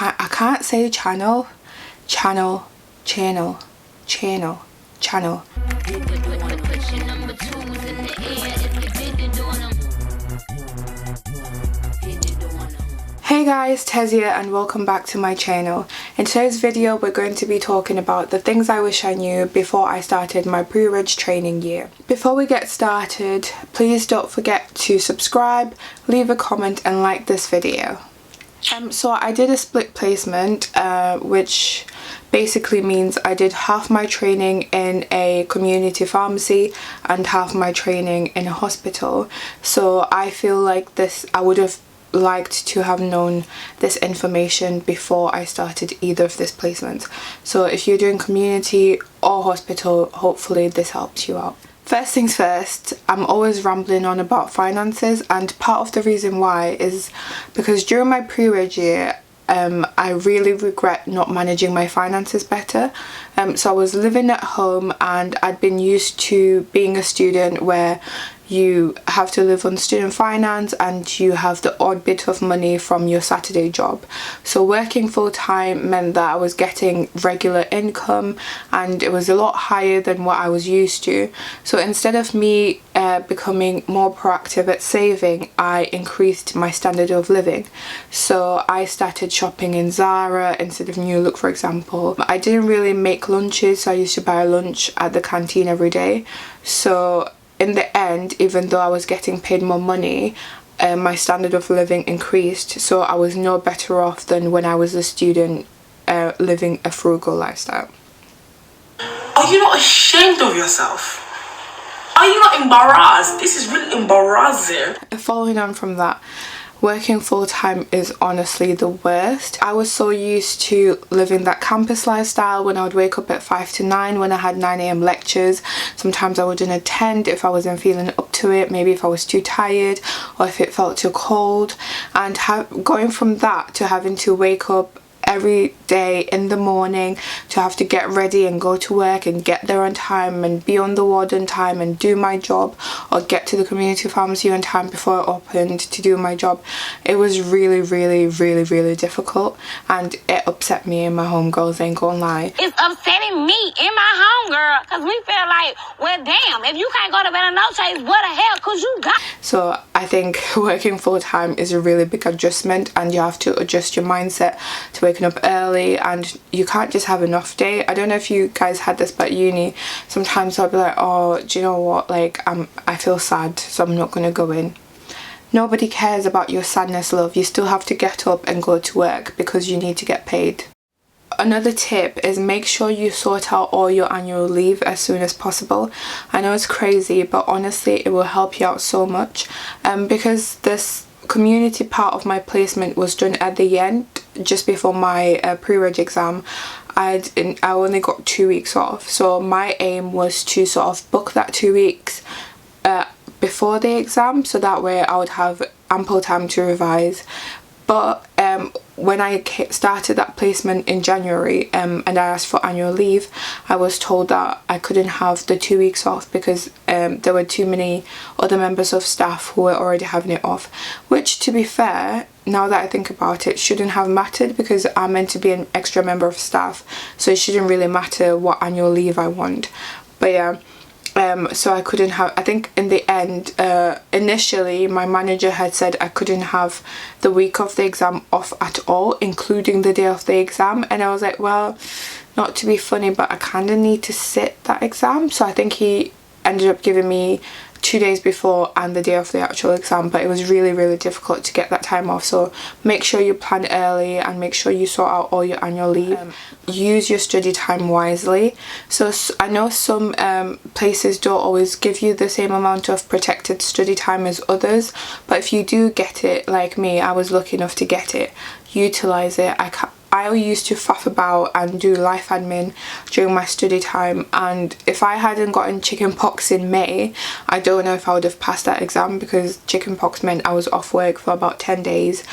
I can't say channel. Hey guys, Tez here and welcome back to my channel. In today's video we're going to be talking about the things I wish I knew before I started my pre-reg training year. Before we get started, please don't forget to subscribe, leave a comment and like this video. So I did a split placement, which basically means I did half my training in a community pharmacy and half my training in a hospital. So I feel like I would have liked to have known this information before I started either of these placements. So if you're doing community or hospital, hopefully this helps you out. First things first, I'm always rambling on about finances, and part of the reason why is because during my pre-reg year I really regret not managing my finances better. So I was living at home and I'd been used to being a student where you have to live on student finance and you have the odd bit of money from your Saturday job. So working full-time meant that I was getting regular income and it was a lot higher than what I was used to. So instead of me becoming more proactive at saving, I increased my standard of living. So I started shopping in Zara instead of New Look, for example. I didn't really make lunches, so I used to buy lunch at the canteen every day. So in the end, even though I was getting paid more money, my standard of living increased, so I was no better off than when I was a student living a frugal lifestyle. Are you not ashamed of yourself? Are you not embarrassed? This is really embarrassing. Following on from that, working full-time is honestly the worst. I was so used to living that campus lifestyle when I would wake up at 5 to 9 when I had 9 AM lectures. Sometimes I wouldn't attend if I wasn't feeling up to it, maybe if I was too tired or if it felt too cold. And going from that to having to wake up every day in the morning to have to get ready and go to work and get there on time and be on the ward on time and do my job, or get to the community pharmacy on time before it opened to do my job, it was really difficult, and it upset me and my homegirls, ain't gonna lie. It's upsetting me and my homegirl because we feel like, well damn, if you can't go to bed on no chase, what the hell could you got? So I think working full-time is a really big adjustment, and you have to adjust your mindset to waking up early, and you can't just have an off day. I don't know if you guys had this, but at uni sometimes I'll be like, oh, do you know what, like I feel sad, so I'm not gonna go in. Nobody cares about your sadness, love. You still have to get up and go to work because you need to get paid. Another tip is make sure you sort out all your annual leave as soon as possible. I know it's crazy, but honestly it will help you out so much, because this community part of my placement was done at the end, just before my pre-reg exam. I only got 2 weeks off, so my aim was to sort of book that 2 weeks before the exam, so that way I would have ample time to revise. But when I started that placement in January and I asked for annual leave, I was told that I couldn't have the 2 weeks off because there were too many other members of staff who were already having it off, which, to be fair, now that I think about it, shouldn't have mattered because I'm meant to be an extra member of staff, so it shouldn't really matter what annual leave I want. But yeah, so I couldn't have, I think in the end, initially my manager had said I couldn't have the week of the exam off at all, including the day of the exam, and I was like, well, not to be funny, but I kind of need to sit that exam. So I think he ended up giving me 2 days before and the day of the actual exam, but it was really difficult to get that time off. So make sure you plan early and make sure you sort out all your annual leave. Use your study time wisely. So I know some places don't always give you the same amount of protected study time as others, but if you do get it, like me, I was lucky enough to get it, utilize it. I used to faff about and do life admin during my study time, and if I hadn't gotten chickenpox in May, I don't know if I would have passed that exam, because chickenpox meant I was off work for about 10 days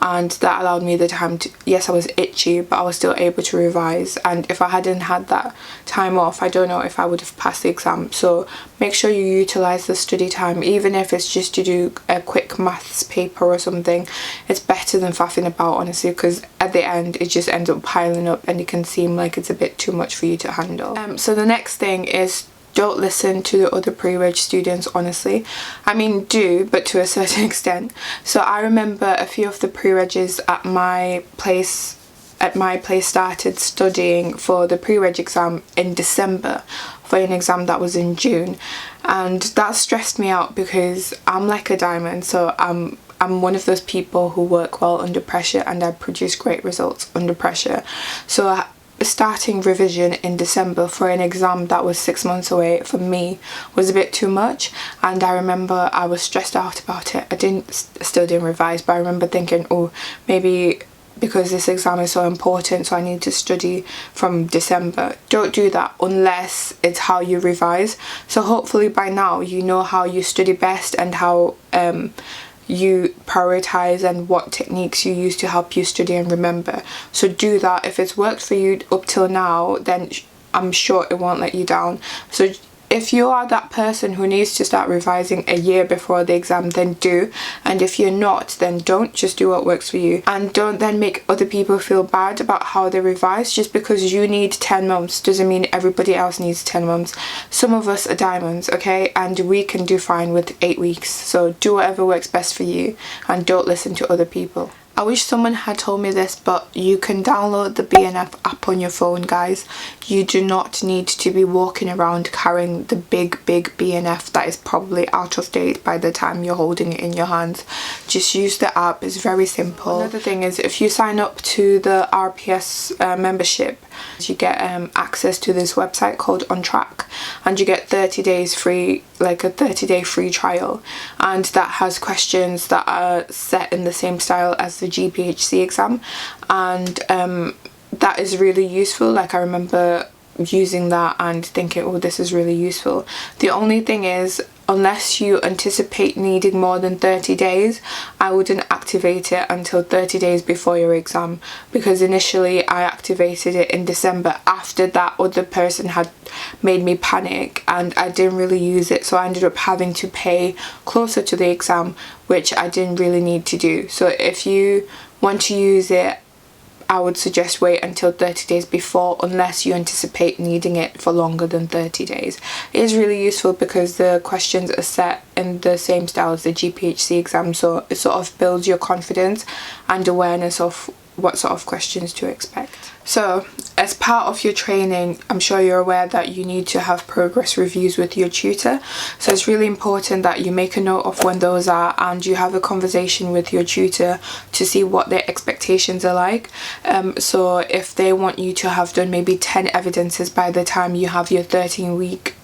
and that allowed me the time to, yes, I was itchy, but I was still able to revise. And if I hadn't had that time off, I don't know if I would have passed the exam. So make sure you utilize the study time, even if it's just to do a quick maths paper or something. It's better than faffing about, honestly, because at the end it just ends up piling up and it can seem like it's a bit too much for you to handle. So the next thing is, don't listen to the other pre-reg students, honestly. I mean, do, but to a certain extent. So I remember a few of the pre-regs at my place started studying for the pre-reg exam in December for an exam that was in June, and that stressed me out because I'm like a diamond. So I'm one of those people who work well under pressure, and I produce great results under pressure. So starting revision in December for an exam that was 6 months away for me was a bit too much, and I remember I was stressed out about it. I still didn't revise, but I remember thinking, oh, maybe because this exam is so important, so I need to study from December. Don't do that unless it's how you revise. So hopefully by now you know how you study best and how you prioritize and what techniques you use to help you study and remember. So do that. If it's worked for you up till now, then I'm sure it won't let you down. So if you are that person who needs to start revising a year before the exam, then do. And if you're not, then don't. Just do what works for you. And don't then make other people feel bad about how they revise. Just because you need 10 months doesn't mean everybody else needs 10 months. Some of us are diamonds, okay? And we can do fine with 8 weeks. So do whatever works best for you and don't listen to other people. I wish someone had told me this, but you can download the BNF app on your phone, guys. You do not need to be walking around carrying the big BNF that is probably out of date by the time you're holding it in your hands. Just use the app. It's very simple. Another thing is, if you sign up to the RPS membership, you get access to this website called On Track, and you get 30 days free, like a 30-day free trial, and that has questions that are set in the same style as the GPHC exam, and that is really useful. Like, I remember using that and thinking, oh, this is really useful. The only thing is, unless you anticipate needing more than 30 days, I wouldn't activate it until 30 days before your exam, because initially I activated it in December after that other person had made me panic and I didn't really use it, so I ended up having to pay closer to the exam, which I didn't really need to do. So if you want to use it, I would suggest wait until 30 days before, unless you anticipate needing it for longer than 30 days. It is really useful because the questions are set in the same style as the GPHC exam, so it sort of builds your confidence and awareness of what sort of questions to expect. So as part of your training, I'm sure you're aware that you need to have progress reviews with your tutor. So it's really important that you make a note of when those are, and you have a conversation with your tutor to see what their expectations are like. So if they want you to have done maybe 10 evidences by the time you have your 13-week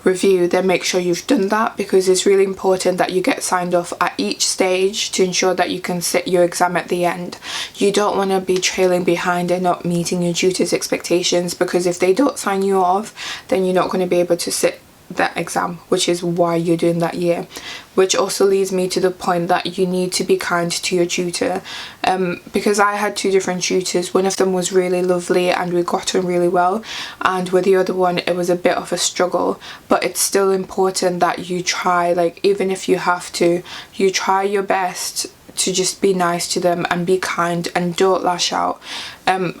review, then make sure you've done that, because it's really important that you get signed off at each stage to ensure that you can sit your exam at the end. You don't want to be trailing behind and not meeting your tutor's expectations, because if they don't sign you off, then you're not going to be able to sit that exam, which is why you're doing that year. Which also leads me to the point that you need to be kind to your tutor, because I had 2 different tutors. One of them was really lovely and we got on really well, and with the other one it was a bit of a struggle. But it's still important that you try, like, even if you have to, you try your best to just be nice to them and be kind and don't lash out.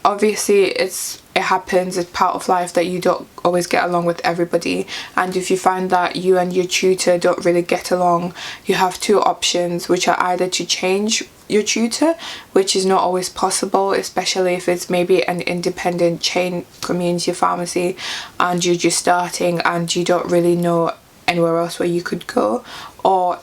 Obviously it happens, it's part of life that you don't always get along with everybody, and if you find that you and your tutor don't really get along, you have 2 options, which are either to change your tutor, which is not always possible, especially if it's maybe an independent chain community pharmacy and you're just starting and you don't really know anywhere else where you could go, or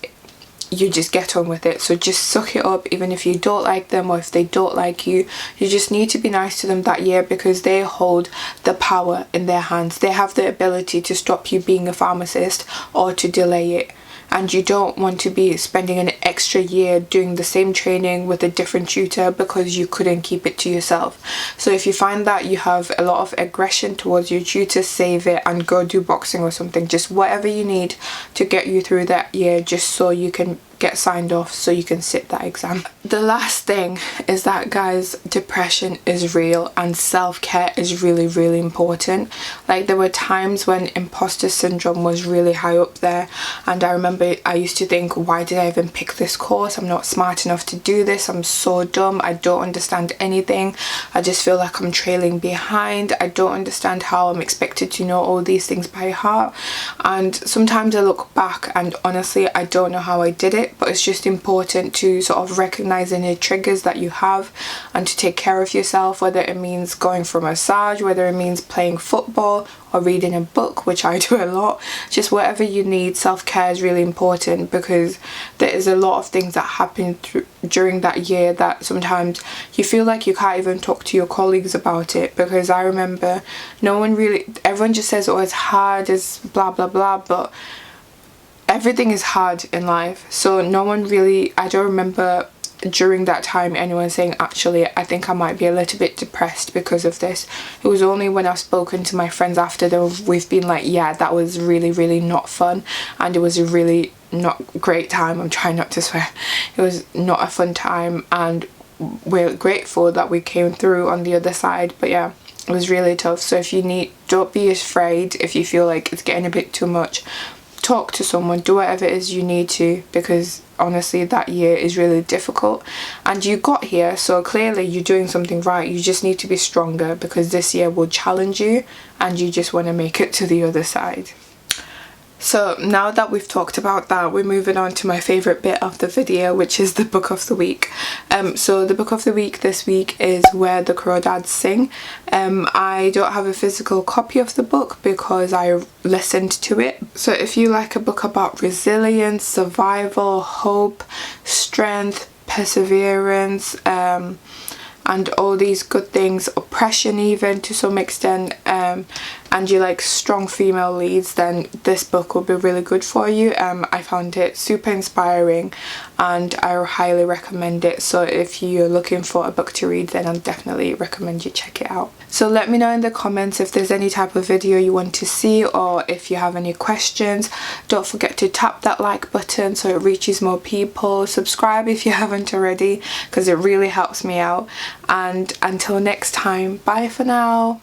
you just get on with it. So just suck it up. Even if you don't like them or if they don't like you, you just need to be nice to them that year, because they hold the power in their hands. They have the ability to stop you being a pharmacist or to delay it. And you don't want to be spending an extra year doing the same training with a different tutor because you couldn't keep it to yourself. So if you find that you have a lot of aggression towards your tutor, save it and go do boxing or something. Just whatever you need to get you through that year, just so you can get signed off so you can sit that exam. The last thing is that, guys, depression is real and self-care is really, really important. Like, there were times when imposter syndrome was really high up there, and I remember I used to think, why did I even pick this course? I'm not smart enough to do this. I'm so dumb. I don't understand anything. I just feel like I'm trailing behind. I don't understand how I'm expected to know all these things by heart. And sometimes I look back and honestly I don't know how I did it, but it's just important to sort of recognize any triggers that you have and to take care of yourself, whether it means going for a massage, whether it means playing football or reading a book, which I do a lot. Just whatever you need. Self-care is really important, because there is a lot of things that happen during that year that sometimes you feel like you can't even talk to your colleagues about it, because I remember everyone just says, oh, it's hard, it's blah blah blah, but everything is hard in life. So no one really, I don't remember during that time anyone saying, actually I think I might be a little bit depressed because of this. It was only when I've spoken to my friends after that we've been like, yeah, that was really, really not fun, and it was a really not great time. I'm trying not to swear. It was not a fun time, and we're grateful that we came through on the other side. But yeah, it was really tough. So if you need, don't be afraid if you feel like it's getting a bit too much. Talk to someone, do whatever it is you need to, because honestly that year is really difficult and you got here, so clearly you're doing something right. You just need to be stronger, because this year will challenge you and you just want to make it to the other side. So now that we've talked about that, we're moving on to my favourite bit of the video, which is the book of the week. So the book of the week this week is Where the Crawdads Sing. I don't have a physical copy of the book because I listened to it. So if you like a book about resilience, survival, hope, strength, perseverance, and all these good things, oppression even to some extent, and you like strong female leads, then this book will be really good for you. I found it super inspiring and I highly recommend it. So if you're looking for a book to read, then I'll definitely recommend you check it out. So let me know in the comments if there's any type of video you want to see, or if you have any questions. Don't forget to tap that like button so it reaches more people. Subscribe if you haven't already, because it really helps me out. And until next time, bye for now.